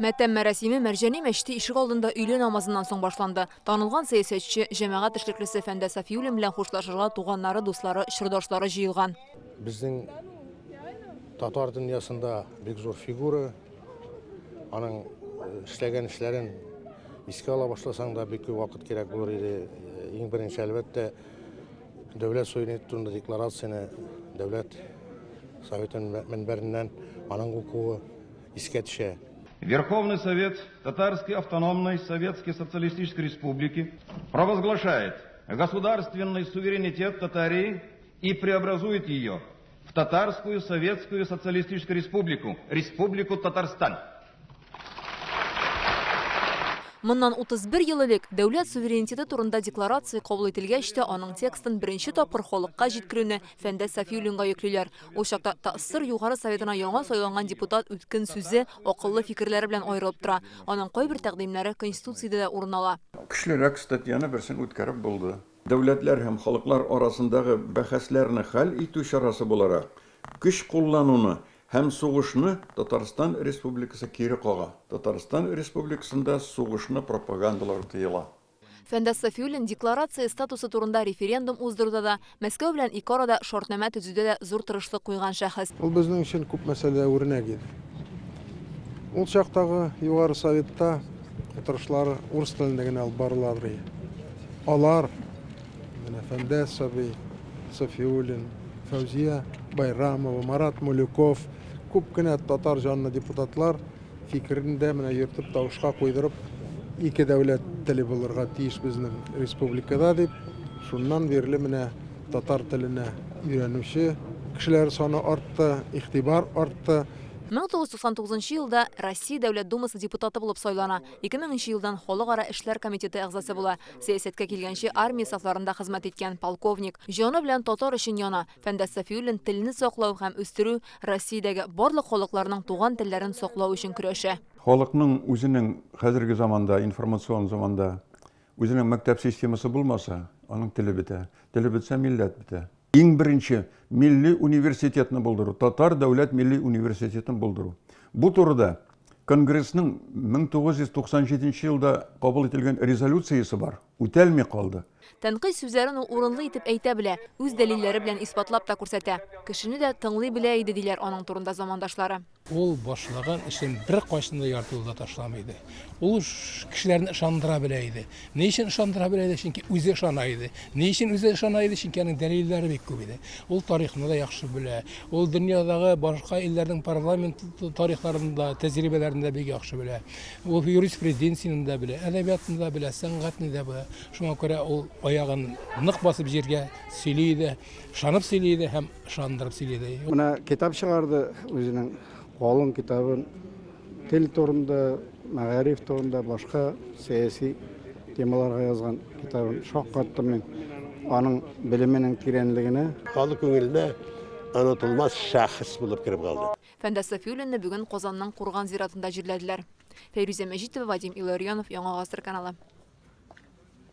Мәтәм мәрәсиме Мәрҗани мәчете ишек алдында өйле намазыннан соң башланды. Танылган сәясәтче, җәмәгать эшлеклесе Фәндә Сафиуллин белән хушлашырга туганнары, дуслары, чырдашлары җыелган. Безнең татар дөньясында бик зур фигура. Аның эшләгән эшләрен искә ала башласаң да бик күп вакыт кирәк булыр иде. Иң беренче әлбәттә дәүләт суверенитеты турында декларацияне дәүләт советының мөнбәреннән аның укуы искә төшә. Верховный Совет Татарской автономной Советской Социалистической Республики провозглашает государственный суверенитет Татарии и преобразует ее в Татарскую Советскую Социалистическую Республику, Республику Татарстан. Моннан 31 ел элек дәүләт суверенитеты турында декларация кабул ителгәч тә аның текстын беренче тапкыр халыкка җиткерүне Фәндә Сафиуллинга йөклиләр. Ул чакта ТАССР югары советына яңа сайланган депутат үткен сүзе, акыллы фикерләре белән аерылып тора. Аның кайбер тәкъдимнәре Конституциядә дә урын ала. Көчлерәк статьяны берсен үткәреп булды. Дәүләтләр һәм халыклар арасындагы бәхәсләрне хәл итү чарасы буларак көч куллануны һәм сугышны Татарстан Республикасы кире кага. Татарстан Республикасында сугышны пропагандалар тыела. Фәндә Сафиуллин декларация статусы турында референдум уздыруда да, Мәскәү белән ике арада шартнамә төзүдә дә зур тырышлык куйган шәхес. Ул безнең өчен күп мәсьәлә үрнәк иде. Ул чактагы югары советта утырышлары урыс телендә генә алып барылалар. Алар менә Фәндә Сафиуллин, Фәүзия Байрамова, Марат Мулюков, күп кенә татар жанлы депутатлар фикерендә менә йөртеп тавышка куйдырып, ике дәүләт теле булырга тиеш безнең республикада дип, шуннан бирле менә татар теленә өйрәнүче кешеләр саны артты, игътибар артты. 1999 елда Россия Дәүләт Думасы депутаты булып сайлана. 2000 елдан Халыкара эшләр комитеты әгъзасы була. Сәясәткә килгәнче армия сафларында хезмәт иткән полковник. Җаны белән татар өчен яна. Фәндә Сафиуллин телне саклау һәм үстерү, Россиядәге барлык халыкларның туган телләрен саклау өчен көрәшә. Халыкның үзенең хәзерге заманда, информацион заманда үзенең мәктәп системасы булмаса, аның теле бетә. Теле бетсә, милләт бетә. Иң беренче милли университетны булдыру, Татар дәүләт милли университетын булдыру. Бу турыда Конгрессның 1997 елда кабул ителгән резолюциясе бар. Үтәлми калды. Тәнкыйть сүзләрен ул урынлы итеп әйтә белә, үз дәлилләре белән исбатлап та күрсәтә. Кешене дә тыңлый белә иде диләр аның турында замандашлары. Ул башлаган эшен бер кайчанда яртылда ташламайды. Ул кешеләрне ышандыра белә иде. Ни өчен ышандыра белә иде? Чөнки үзе ышана иде. Ни өчен үзе ышана иде? Чөнки аның дәлилләре бик күп иде. Ул тарихны да яхшы белә. Ул дөньядагы башка илләрнең парламент тарихларында, тәҗрибәләрендә бик яхшы белә. Ул юриспруденцияны да белә, әдәбиятны да белә, сәнгатьне дә белә. Шуңа күрә ул аягын нык басып җиргә сөйли иде, ышанып сөйли иде һәм ышандырып сөйли иде. Менә китап чыгарды үзенең калын китабын, тел турында, мәгариф турында, башка сәяси темаларга язган китабын шаккаттым мин. Аның белеменең тирәнлегенә, халык күңеленә онытылмас шәхес булып кирип калды. Фәндә Сафиуллинны бүген Казанның Курган зиратында җирләделәр. Фәйрүзә Мәҗитова, Вадим Илларионов, Яңа Гасыр каналы.